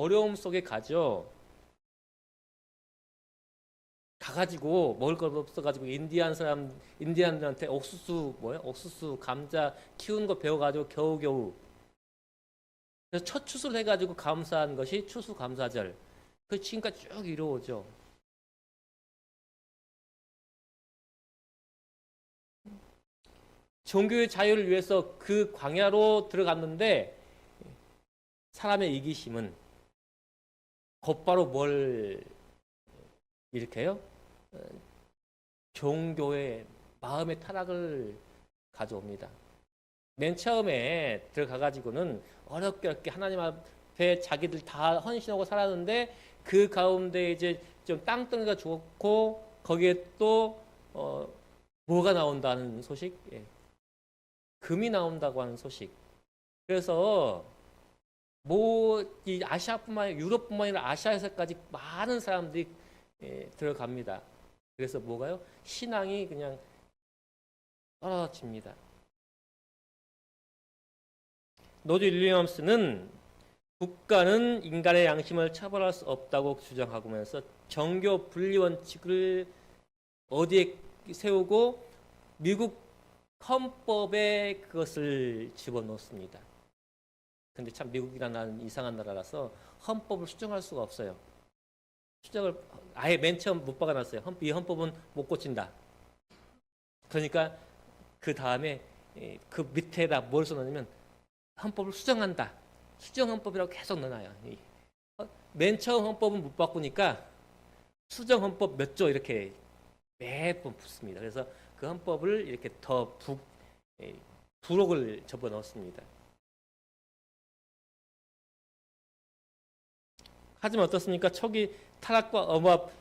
어려움 속에 가죠. 가가지고 먹을 것 없어가지고 인디안들한테 옥수수 감자 키우는 거 배워가지고 겨우겨우. 그래서 첫 추수를 해가지고 감사한 것이 추수감사절. 그 지금까지 쭉 이루어오죠. 종교의 자유를 위해서 그 광야로 들어갔는데 사람의 이기심은 곧바로 뭘 일으켜요? 종교의 마음의 타락을 가져옵니다. 맨 처음에 들어가가지고는 어렵게 하나님 앞에 자기들 다 헌신하고 살았는데 그 가운데 이제 좀 땅덩이가 좋고 거기에 또 뭐가 나온다는 소식? 예. 금이 나온다고 하는 소식. 그래서 이 아시아뿐만 아니라 유럽뿐만 아니라 아시아에서까지 많은 사람들이 들어갑니다. 그래서 뭐가요? 신앙이 그냥 떨어집니다. 노드 윌리엄스는 국가는 인간의 양심을 처벌할 수 없다고 주장하면서 정교 분리 원칙을 어디에 세우고 미국 헌법에 그것을 집어넣습니다. 근데 참 미국이라는 이상한 나라라서 헌법을 수정할 수가 없어요. 수정을 아예 맨 처음 못 박아놨어요. 이 헌법은 못 고친다. 그러니까 그 다음에 그 밑에다 뭘 써놓으면 헌법을 수정한다. 수정 헌법이라고 계속 넣어놔요. 맨 처음 헌법은 못 바꾸니까 수정 헌법 몇 조 이렇게 매번 붙습니다. 그래서 그 헌법을 이렇게 더 부록을 접어 넣었습니다. 하지만 어떻습니까? 초기 타락과 억압,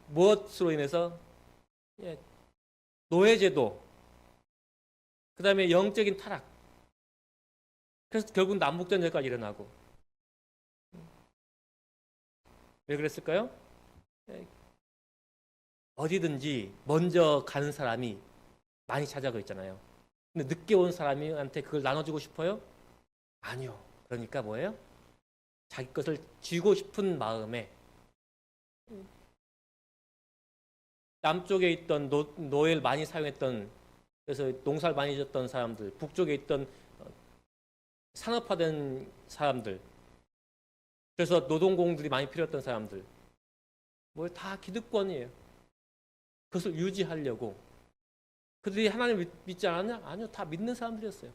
무엇으로 인해서? 노예제도, 그 다음에 영적인 타락. 그래서 결국 남북전쟁까지 일어나고. 왜 그랬을까요? 어디든지 먼저 가는 사람이 많이 찾아가 있잖아요. 근데 늦게 온 사람한테 그걸 나눠주고 싶어요? 아니요. 그러니까 뭐예요? 자기 것을 쥐고 싶은 마음에 남쪽에 있던 노예를 많이 사용했던, 그래서 농사를 많이 짓던 사람들, 북쪽에 있던 산업화된 사람들, 그래서 노동공들이 많이 필요했던 사람들, 뭐 다 기득권이에요. 그것을 유지하려고. 그들이 하나님 믿지 않았냐? 아니요. 다 믿는 사람들이었어요.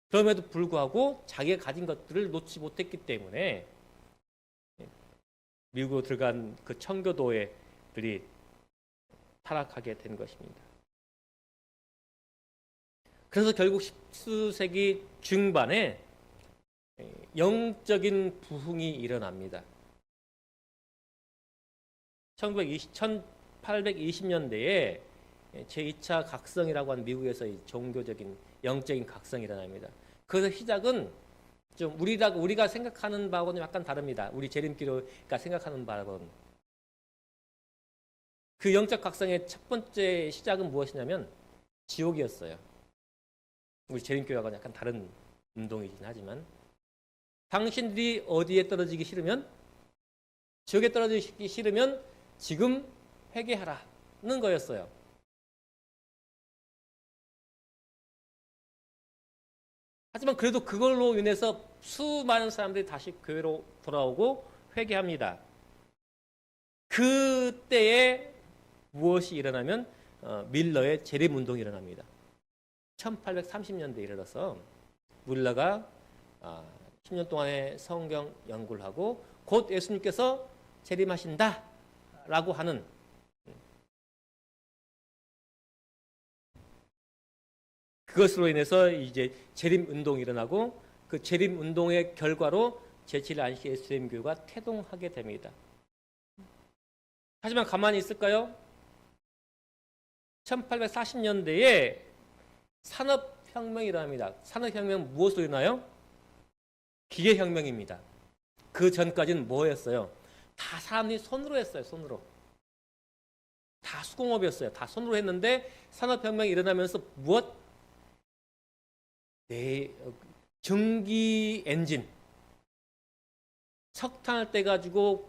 그럼에도 불구하고 자기가 가진 것들을 놓지 못했기 때문에 미국으로 들어간 그 청교도들이 타락하게 된 것입니다. 그래서 결국 19세기 중반에 영적인 부흥이 일어납니다. 1820년대에 제2차 각성이라고 하는 미국에서의 종교적인 영적인 각성이 일어납니다. 그래서 시작은 좀 우리가 생각하는 바하고는 약간 다릅니다. 우리 재림교회가 생각하는 바하고는. 그 영적 각성의 첫 번째 시작은 무엇이냐면 지옥이었어요. 우리 재림교회하고는 약간 다른 운동이긴 하지만 당신들이 어디에 떨어지기 싫으면, 지옥에 떨어지기 싫으면 지금 회개하라는 거였어요. 하지만 그래도 그걸로 인해서 수많은 사람들이 다시 교회로 돌아오고 회개합니다. 그때에 무엇이 일어나면 밀러의 재림운동이 일어납니다. 1830년대에 이르러서 밀러가 10년 동안의 성경 연구를 하고 곧 예수님께서 재림하신다라고 하는, 그것으로 인해서 이제 재림 운동이 일어나고 그 재림 운동의 결과로 제7 안식 예수님 교회가 태동하게 됩니다. 하지만 가만히 있을까요? 1840년대에 산업혁명이 일어납니다. 산업혁명은 무엇으로 일어나요? 기계혁명입니다. 그 전까지는 뭐였어요? 다 사람들이 손으로 했어요. 손으로. 다 수공업이었어요. 다 손으로 했는데 산업혁명이 일어나면서 전기 엔진, 석탄을 떼가지고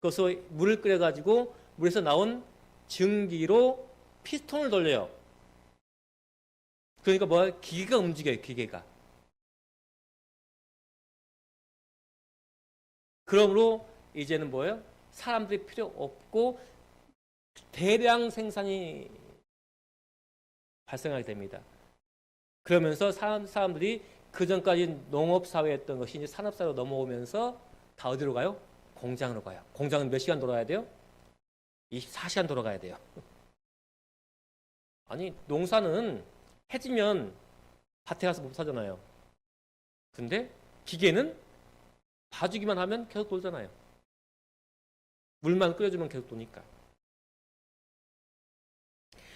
그것을 물을 끓여가지고 물에서 나온 증기로 피스톤을 돌려요. 그러니까 뭐야? 기계가 움직여요. 기계가. 그러므로 이제는 뭐예요? 사람들이 필요 없고 대량 생산이 발생하게 됩니다. 그러면서 사람들이 그 전까지 농업사회였던 것이 이제 산업사회로 넘어오면서 다 어디로 가요? 공장으로 가요. 공장은 몇 시간 돌아야 돼요? 24시간 돌아가야 돼요. 아니, 농사는 해지면 밭에 가서 못 사잖아요. 근데 기계는 봐주기만 하면 계속 돌잖아요. 물만 끓여주면 계속 도니까.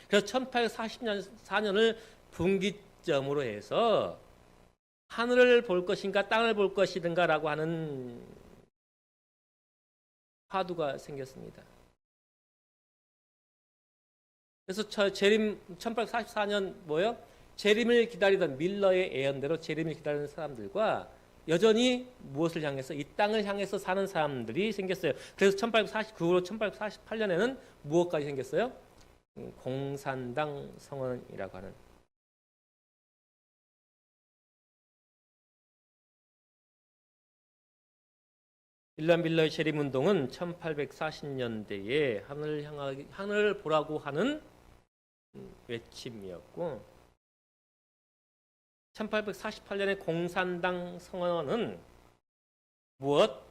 그래서 1844년을 분기점으로 해서 하늘을 볼 것인가 땅을 볼 것인가라고 하는 화두가 생겼습니다. 그래서 재림 1844년 뭐예요? 재림을 기다리던 밀러의 예언대로 재림을 기다리는 사람들과 여전히 무엇을 향해서 이 땅을 향해서 사는 사람들이 생겼어요. 그래서 1849로 1848년에는 무엇까지 생겼어요? 공산당 선언이라고 하는. 일란 밀러의 재림운동은 1840년대에 하늘을 보라고 하는 외침이었고 1848년의 공산당 선언은 무엇?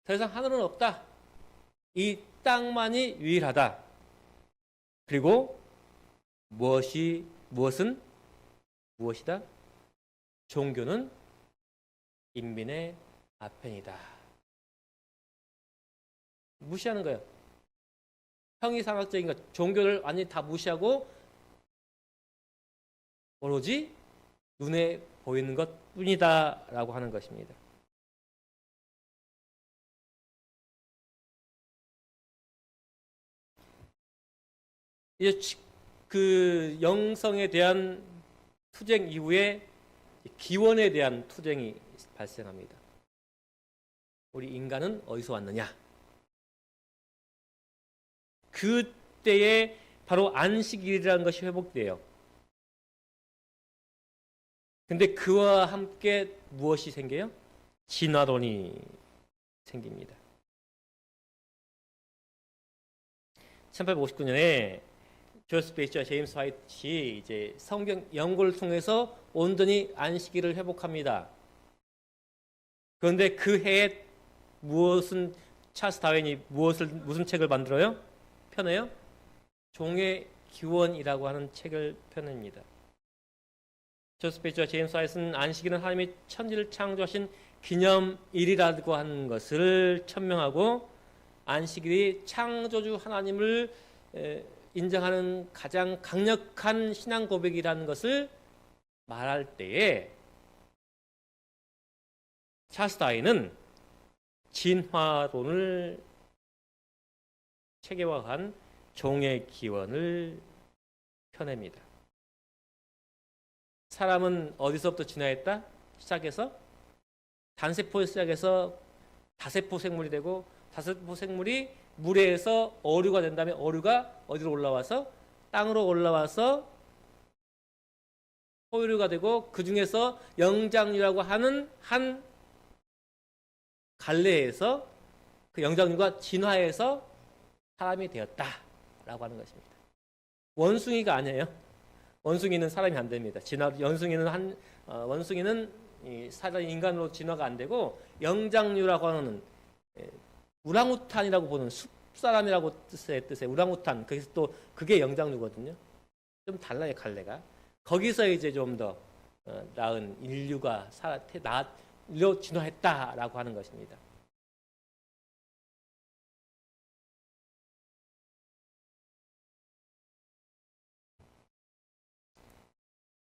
더 이상 하늘은 없다. 이 땅만이 유일하다. 그리고 무엇이다? 종교는 인민의 아편이다. 무시하는 거예요. 형이상학적인 것, 종교를 완전히 다 무시하고 오로지 눈에 보이는 것 뿐이다 라고 하는 것입니다. 이제 그 영성에 대한 투쟁 이후에 기원에 대한 투쟁이 발생합니다. 우리 인간은 어디서 왔느냐? 그때에 바로 안식일이라는 것이 회복돼요. 근데 그와 함께 무엇이 생겨요? 진화론이 생깁니다. 1859년에 조스 베이츠와 제임스 화이트이 이제 성경 연구를 통해서 온전히 안식일을 회복합니다. 그런데 그 해에 찰스 다윈이 무슨 책을 만들어요? 펴내요? 종의 기원이라고 하는 책을 펴냅니다. 조스 베이츠와 제임스 화이트는 안식일은 하나님이 천지를 창조하신 기념일이라고 하는 것을 천명하고 안식일이 창조주 하나님을 인정하는 가장 강력한 신앙 고백이라는 것을 말할 때에 찰스 다윈은 진화론을 체계화한 종의 기원을 펴냅니다. 사람은 어디서부터 진화했다? 시작해서 단세포에서 시작해서 다세포 생물이 되고 다세포 생물이 물에서 어류가 된 다음에 어류가 어디로 올라와서 땅으로 올라와서 포유류가 되고 그 중에서 영장류라고 하는 한 갈래에서 그 영장류가 진화해서 사람이 되었다라고 하는 것입니다. 원숭이가 아니에요. 원숭이는 사람이 안 됩니다. 원숭이는 사람 인간으로 진화가 안 되고 영장류라고 하는 우랑우탄이라고 보는 숲사람이라고 뜻의 우랑우탄, 거기서 또 그게 영장류거든요. 좀 달라요, 갈래가. 거기서 이제 좀 더 나은 인류가 인류로 진화했다라고 하는 것입니다.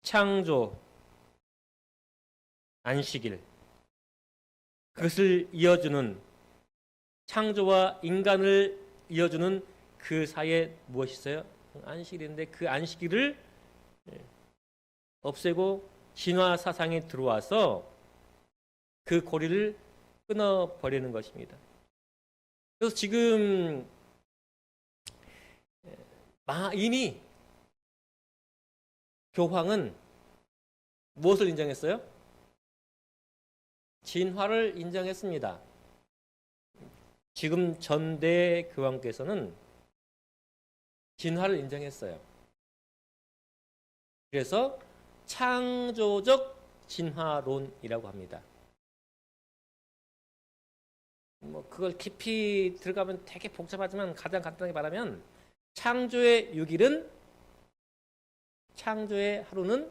창조, 안식일, 그것을 이어주는 창조와 인간을 이어주는 그 사이에 무엇이 있어요? 안식일인데 그 안식일을 없애고 진화 사상이 들어와서 그 고리를 끊어버리는 것입니다. 그래서 지금 이미 교황은 무엇을 인정했어요? 진화를 인정했습니다. 지금 전대 교황께서는 진화를 인정했어요. 그래서 창조적 진화론이라고 합니다. 그걸 깊이 들어가면 되게 복잡하지만 가장 간단하게 말하면 창조의 6일은, 창조의 하루는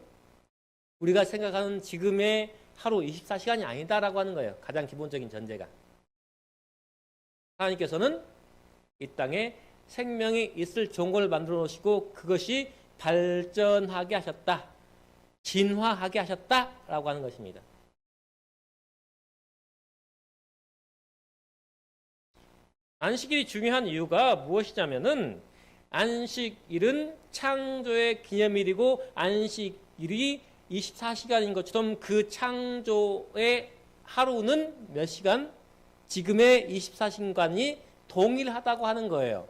우리가 생각하는 지금의 하루 24시간이 아니다라고 하는 거예요. 가장 기본적인 전제가. 하나님께서는 이 땅에 생명이 있을 조건을 만들어 놓으시고 그것이 발전하게 하셨다. 진화하게 하셨다라고 하는 것입니다. 안식일이 중요한 이유가 무엇이냐면은 안식일은 창조의 기념일이고 안식일이 24시간인 것처럼 그 창조의 하루는 몇 시간? 지금의 24시간이 동일하다고 하는 거예요.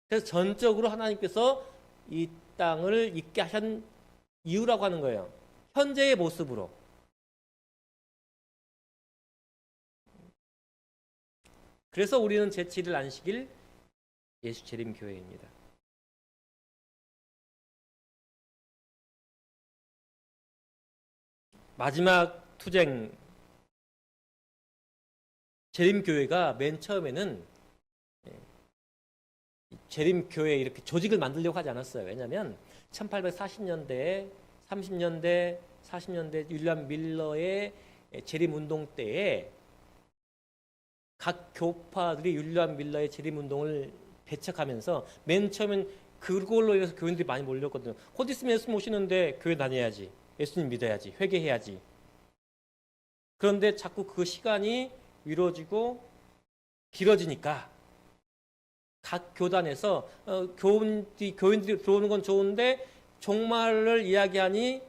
그래서 전적으로 하나님께서 이 땅을 있게 하신 이유라고 하는 거예요. 현재의 모습으로. 그래서 우리는 제7일 안식일 예수 재림 교회입니다. 마지막 투쟁 재림 교회가 맨 처음에는 재림 교회 이렇게 조직을 만들려고 하지 않았어요. 왜냐하면 1840년대, 30년대, 40년대 윌리엄 밀러의 재림 운동 때에 각 교파들이 윌리엄 밀러의 재림 운동을 배척하면서 맨 처음엔 그걸로 인해서 교인들이 많이 몰렸거든요. 곧 있으면 예수님 오시는데 교회 다녀야지. 예수님 믿어야지. 회개해야지. 그런데 자꾸 그 시간이 미뤄지고 길어지니까 각 교단에서 교인들이 들어오는 건 좋은데 종말을 이야기하니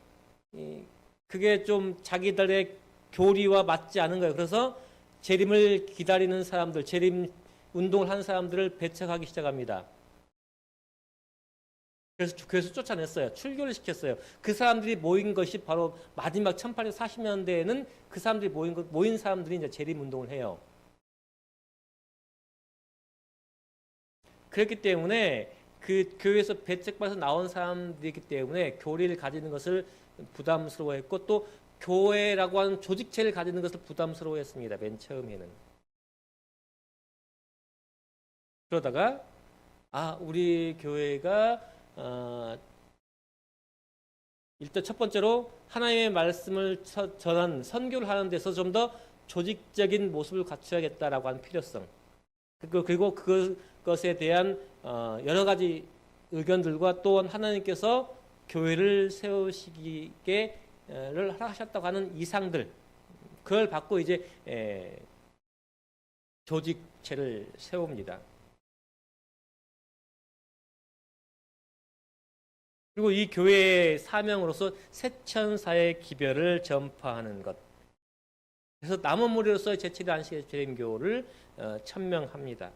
그게 좀 자기들의 교리와 맞지 않은 거예요. 그래서 재림을 기다리는 사람들, 재림 운동을 하는 사람들을 배척하기 시작합니다. 그래서 교회에서 쫓아냈어요. 출교를 시켰어요. 그 사람들이 모인 것이 바로 마지막 1840년대에는 그 사람들이 모인 사람들이 이제 재림 운동을 해요. 그렇기 때문에 그 교회에서 배척받아서 나온 사람들이기 때문에 교리를 가지는 것을 부담스러워했고 또 교회라고 하는 조직체를 가지는 것을 부담스러워했습니다. 맨 처음에는. 그러다가 우리 교회가 일단 첫 번째로 하나님의 말씀을 전한 선교를 하는 데서 좀 더 조직적인 모습을 갖춰야겠다라고 하는 필요성. 그리고 그것에 대한 여러 가지 의견들과 또한 하나님께서 교회를 세우시기를 하셨다고 하는 이상들, 그걸 받고 이제 조직체를 세웁니다. 그리고 이 교회의 사명으로서 새천사의 기별을 전파하는 것. 그래서 남은 무리로서의 제7일 안식일 재림교를 천명합니다.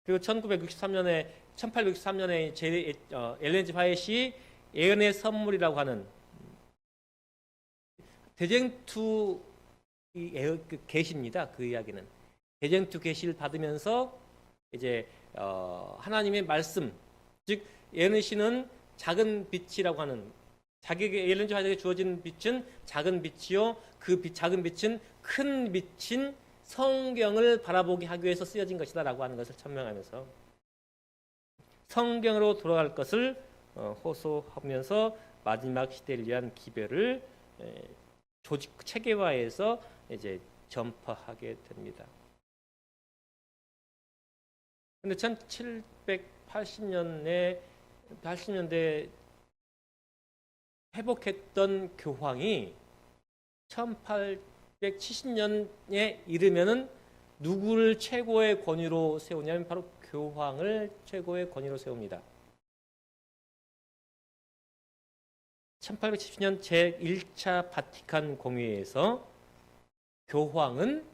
그리고 1863년에 엘렌 G 화이트이 예언의 선물이라고 하는 대쟁투 계시입니다. 그 이야기는 대쟁투 계시를 받으면서 이제 하나님의 말씀, 즉 예언의 신은 작은 빛이라고 하는 자기에게 엘렌 G 화이트에게 주어진 빛은 작은 빛이요 그 작은 빛은 큰 빛인 성경을 바라보게 하기 위해서 쓰여진 것이다라고 하는 것을 천명하면서 성경으로 돌아갈 것을 호소하면서 마지막 시대를 위한 기별을 조직 체계화해서 이제 전파하게 됩니다. 근데 80년대 회복했던 교황이 1870년에 이르면은 누구를 최고의 권위로 세우냐면 바로 교황을 최고의 권위로 세웁니다. 1870년 제1차 바티칸 공회에서 교황은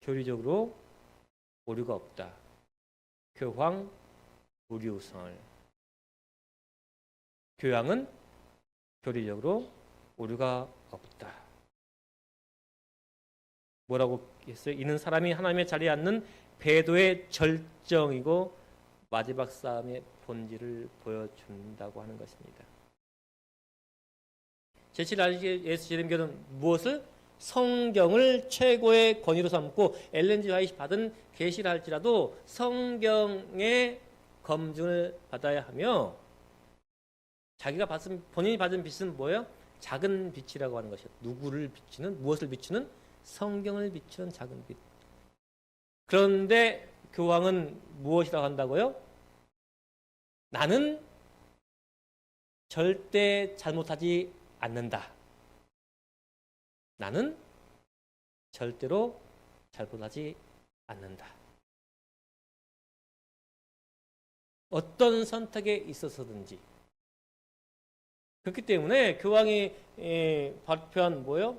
교리적으로 오류가 없다. 교황 무리우성을. 교황은 교리적으로 오류가 없다. 뭐라고 했어요? 이는 사람이 하나님의 자리에 앉는 배도의 절정이고 마지막 싸움의 본질을 보여준다고 하는 것입니다. 제7 예수 재림교는 무엇을? 성경을 최고의 권위로 삼고 엘렌 G 화이트이 받은 계시를 할지라도 성경의 검증을 받아야 하며 자기가 본인이 받은 빛은 뭐예요? 작은 빛이라고 하는 것이요. 누구를 비추는? 무엇을 비추는? 성경을 비추는 작은 빛. 그런데 교황은 무엇이라고 한다고요? 나는 절대 잘못하지 않는다. 나는 절대로 잘못하지 않는다. 어떤 선택에 있어서든지. 그렇기 때문에 교황이 발표한 뭐예요?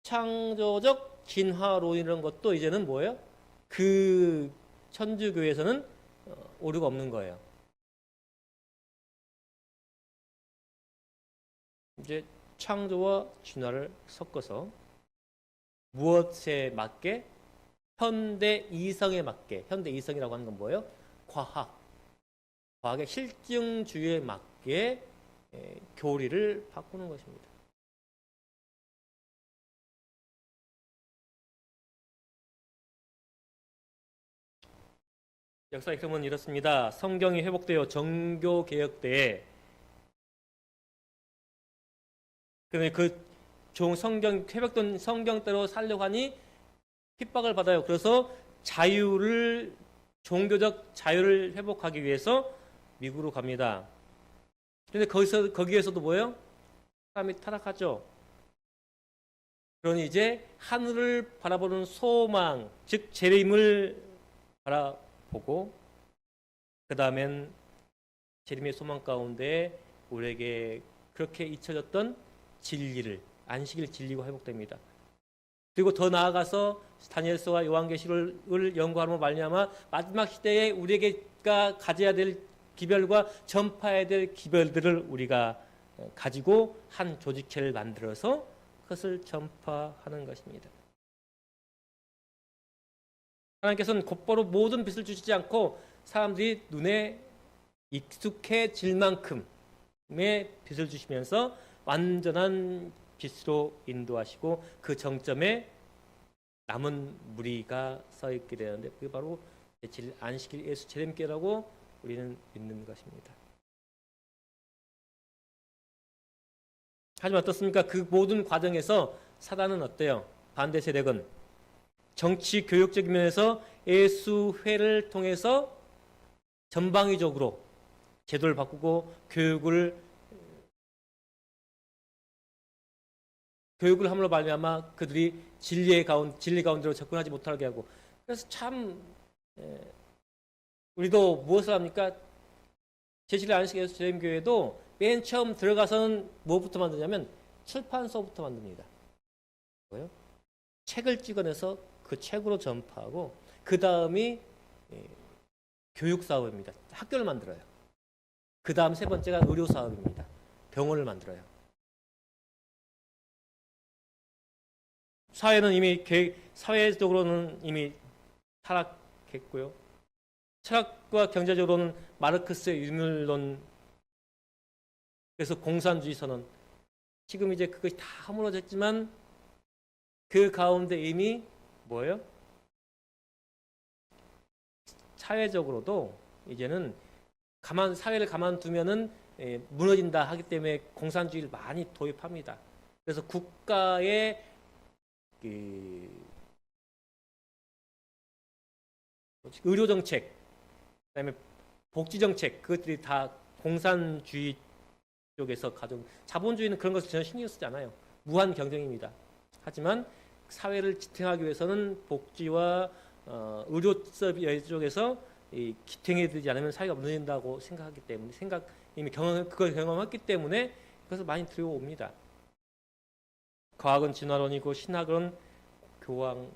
창조적 진화론이라는 것도 이제는 뭐예요? 그 천주교에서는 오류가 없는 거예요. 이제 창조와 진화를 섞어서 무엇에 맞게? 현대 이성에 맞게. 현대 이성이라고 하는 건 뭐예요? 과학의 실증주의에 맞게 교리를 바꾸는 것입니다. 역사의 흐름은 이렇습니다. 성경이 회복되어 정교개혁 때에 그 성경 회복된 성경대로 살려고 하니 핍박을 받아요. 그래서 종교적 자유를 회복하기 위해서 미국으로 갑니다. 그런데 거기에서도 뭐예요? 사람이 타락하죠. 그러니 이제 하늘을 바라보는 소망, 즉 재림을 바라보고 그 다음엔 재림의 소망 가운데 우리에게 그렇게 잊혀졌던 진리를, 안식일 진리가 회복됩니다. 그리고 더 나아가서 다니엘서와 요한계시록을 연구하며 말미암아 마지막 시대에 우리가 가져야 될 기별과 전파해야 될 기별들을 우리가 가지고 한 조직체를 만들어서 그것을 전파하는 것입니다. 하나님께서는 곧바로 모든 빛을 주시지 않고 사람들이 눈에 익숙해질 만큼의 빛을 주시면서 완전한 빛으로 인도하시고 그 정점에 남은 무리가 서 있게 되는데 그게 바로 안식일 예수 재림교라고 우리는 믿는 것입니다. 하지만 어떻습니까? 그 모든 과정에서 사단은 어때요? 반대 세력은 정치 교육적인 면에서 예수회를 통해서 전방위적으로 제도를 바꾸고 교육을 함으로 말미암아 그들이 진리 가운데로 접근하지 못하게 하고 그래서 참 우리도 무엇을 합니까? 제7일 안식 예수 재림교회도 맨 처음 들어가서는 무엇부터 만드냐면 출판서부터 만듭니다. 뭐예요? 책을 찍어내서 그 책으로 전파하고 그 다음이 교육 사업입니다. 학교를 만들어요. 그 다음 세 번째가 의료 사업입니다. 병원을 만들어요. 사회적으로는 이미 타락했고요. 철학과 경제적으로는 마르크스의 유물론, 그래서 공산주의 선언. 지금 이제 그것이 다 허물어졌지만 그 가운데 이미 뭐예요? 사회적으로도 이제는 사회를 가만두면은 무너진다 하기 때문에 공산주의를 많이 도입합니다. 그래서 국가의 의료 정책, 그다음에 복지 정책, 그것들이 다 공산주의 쪽에서 가져온. 자본주의는 그런 것을 전혀 신경 쓰지 않아요. 무한 경쟁입니다. 하지만 사회를 지탱하기 위해서는 복지와 의료 서비스 쪽에서 기탱해야 되지 않으면 사회가 무너진다고 생각하기 때문에 이미 그걸 경험했기 때문에 그것을 많이 들여옵니다. 과학은 진화론이고 신학은 교황이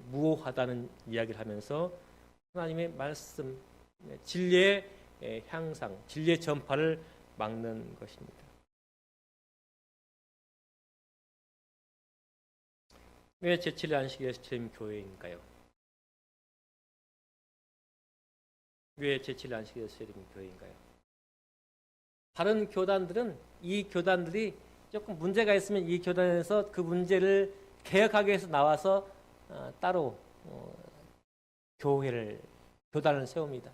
무오하다는 이야기를 하면서 하나님의 말씀, 진리의 향상, 진리의 전파를 막는 것입니다. 왜 제7일 안식일에 예수님 교회인가요? 왜 제7일 안식일에 예수님 교회인가요? 다른 교단들은 이 교단들이 조금 문제가 있으면 이 교단에서 그 문제를 개혁하기 위해서 나와서 따로 교단을 세웁니다.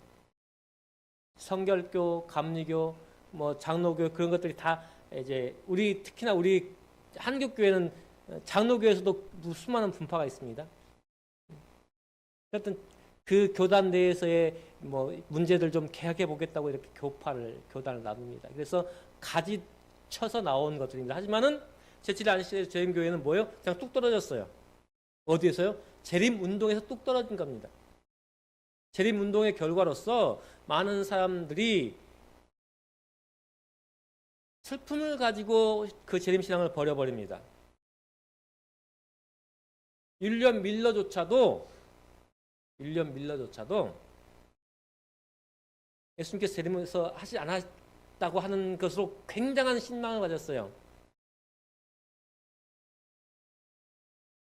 성결교, 감리교, 뭐 장로교 그런 것들이 다 이제 특히나 우리 한국교회는 장로교에서도 수많은 분파가 있습니다. 하여튼 그 교단 내에서의 뭐 문제들 좀 개혁해 보겠다고 이렇게 교단을 나눕니다. 그래서 가지 쳐서 나온 것들입니다. 하지만은 제7일 안식일 재림교회는 뭐예요? 그냥 뚝 떨어졌어요. 어디에서요? 재림 운동에서 뚝 떨어진 겁니다. 재림 운동의 결과로서 많은 사람들이 슬픔을 가지고 그 재림 신앙을 버려버립니다. 윌리엄 밀러조차도 예수님께서 재림에서 하지 않았다고 하는 것으로 굉장한 신망을 가졌어요.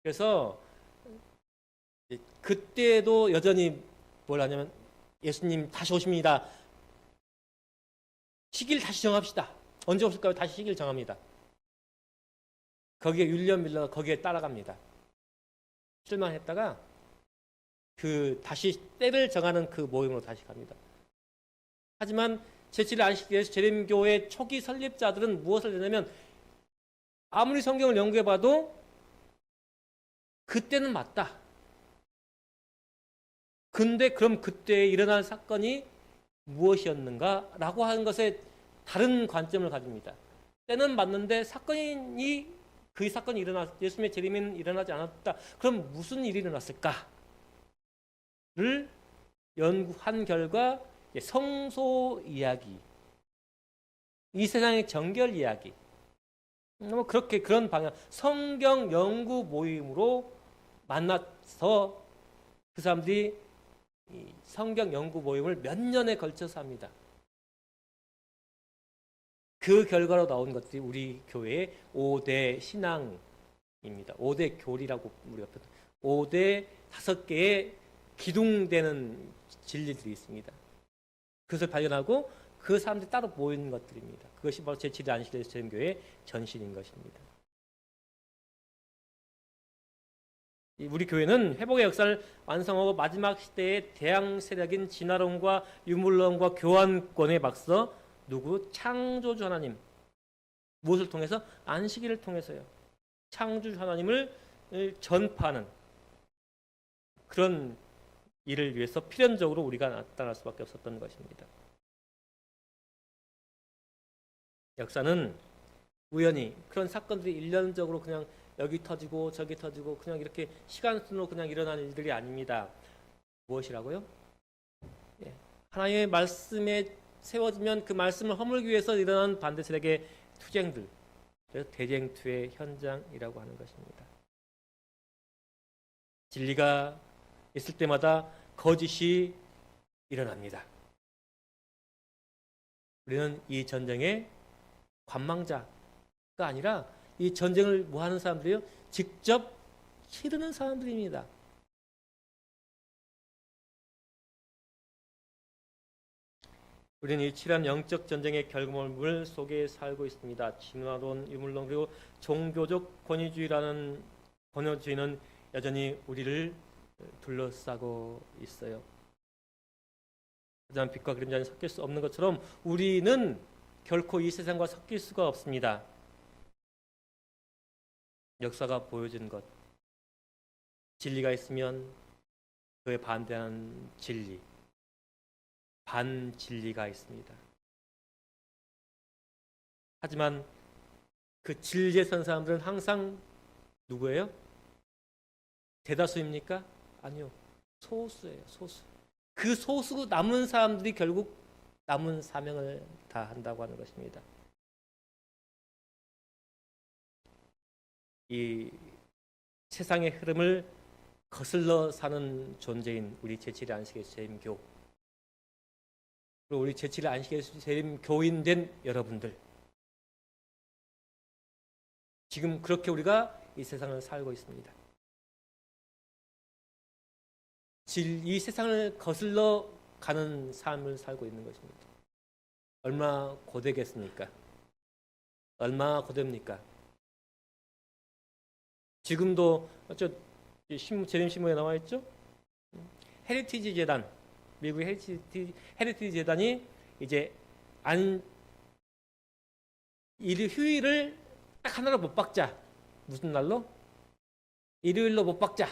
그래서 그때도 여전히 뭘 하냐면 예수님 다시 오십니다. 시기를 다시 정합시다. 언제 오실까요? 다시 시기를 정합니다. 거기에 윌리엄 밀러가 거기에 따라갑니다. 실망했다가 다시 때를 정하는 그 모임으로 다시 갑니다. 하지만 제7일 안식일에서 재림교회 초기 설립자들은 무엇을 했냐면 아무리 성경을 연구해봐도 그때는 맞다. 근데 그럼 그때 일어난 사건이 무엇이었는가라고 하는 것에 다른 관점을 가집니다. 때는 맞는데 그 사건이 예수님의 재림은 일어나지 않았다. 그럼 무슨 일이 일어났을까를 연구한 결과 성소 이야기, 이 세상의 정결 이야기, 뭐 그렇게 그런 방향, 성경 연구 모임으로 만나서 그 사람들이 이 성경 연구 모임을 몇 년에 걸쳐서 합니다. 그 결과로 나온 것들이 우리 교회의 5대 신앙입니다. 5대 교리라고 우리가 5대 5개의 기둥되는 진리들이 있습니다. 그것을 발견하고 그 사람들이 따로 모이는 것들입니다. 그것이 바로 제7일 안식일 재림교회의 전신인 것입니다. 우리 교회는 회복의 역사를 완성하고 마지막 시대의 대항 세력인 진화론과 유물론과 교환권에 맞서 창조주 하나님, 무엇을 통해서? 안식일을 통해서요. 창조주 하나님을 전파하는 그런 일을 위해서 필연적으로 우리가 나타날 수밖에 없었던 것입니다. 역사는 우연히 그런 사건들이 일련적으로 그냥 여기 터지고 저기 터지고 그냥 이렇게 시간 순으로 그냥 일어나는 일들이 아닙니다. 무엇이라고요? 하나님의 말씀에 세워지면 그 말씀을 허물기 위해서 일어나는 반대 세력의 투쟁들, 그래서 대쟁투의 현장이라고 하는 것입니다. 진리가 있을 때마다 거짓이 일어납니다. 우리는 이 전쟁의 관망자가 아니라 이 전쟁을 뭐 하는 사람들이요? 직접 치르는 사람들입니다. 우리는 이 치열한 영적 전쟁의 결과물 속에 살고 있습니다. 진화론, 유물론 그리고 종교적 권위주의는 여전히 우리를 둘러싸고 있어요. 하지만 빛과 그림자는 섞일 수 없는 것처럼 우리는 결코 이 세상과 섞일 수가 없습니다. 역사가 보여준 것, 진리가 있으면 그에 반대하는 진리, 반진리가 있습니다. 하지만 그 진리에 선 사람들은 항상 누구예요? 대다수입니까? 아니요. 소수예요. 소수. 그 소수 남은 사람들이 결국 남은 사명을 다한다고 하는 것입니다. 이 세상의 흐름을 거슬러 사는 존재인 우리 제7회 안식의 재림교, 그리고 우리 제7회 안식의 재림교인 된 여러분들, 지금 그렇게 우리가 이 세상을 살고 있습니다. 이 세상을 거슬러 가는 삶을 살고 있는 것입니다. 얼마나 고되겠습니까? 얼마나 고됩니까? 지금도 재림신문에 나와 있죠? 헤리티지 재단, 미국의 헤리티지 재단이 이제 휴일을 딱 하나로 못 박자. 무슨 날로? 일요일로 못 박자.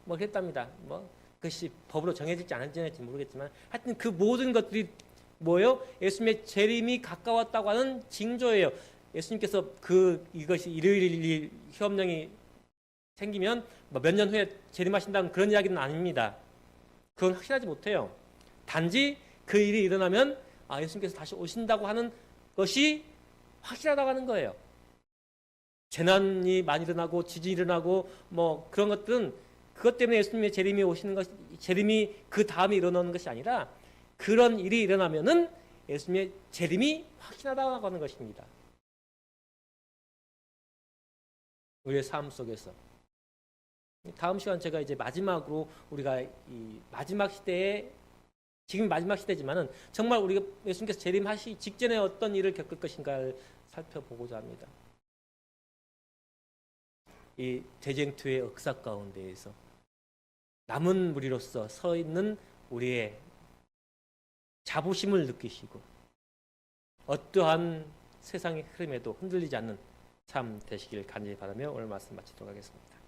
뭐 그랬답니다. 뭐 그것이 법으로 정해질지 안 정해질지 모르겠지만 하여튼 그 모든 것들이 뭐예요? 예수님의 재림이 가까웠다고 하는 징조예요. 예수님께서 이것이 일요일 휴업령이 생기면 몇 년 후에 재림하신다는 그런 이야기는 아닙니다. 그건 확실하지 못해요. 단지 그 일이 일어나면 예수님께서 다시 오신다고 하는 것이 확실하다고 하는 거예요. 재난이 많이 일어나고 지진이 일어나고 뭐 그런 것들은 그것 때문에 예수님의 재림이 오시는 것, 재림이 그 다음에 일어나는 것이 아니라 그런 일이 일어나면은 예수님의 재림이 확실하다고 하는 것입니다. 우리의 삶 속에서. 다음 시간 제가 이제 마지막으로 우리가 이 마지막 시대에, 지금 마지막 시대지만은 정말 우리가 예수님께서 재림하시 직전에 어떤 일을 겪을 것인가를 살펴보고자 합니다. 이 대쟁투의 역사 가운데에서 남은 무리로서 서 있는 우리의 자부심을 느끼시고 어떠한 세상의 흐름에도 흔들리지 않는 삶 되시길 간절히 바라며 오늘 말씀 마치도록 하겠습니다.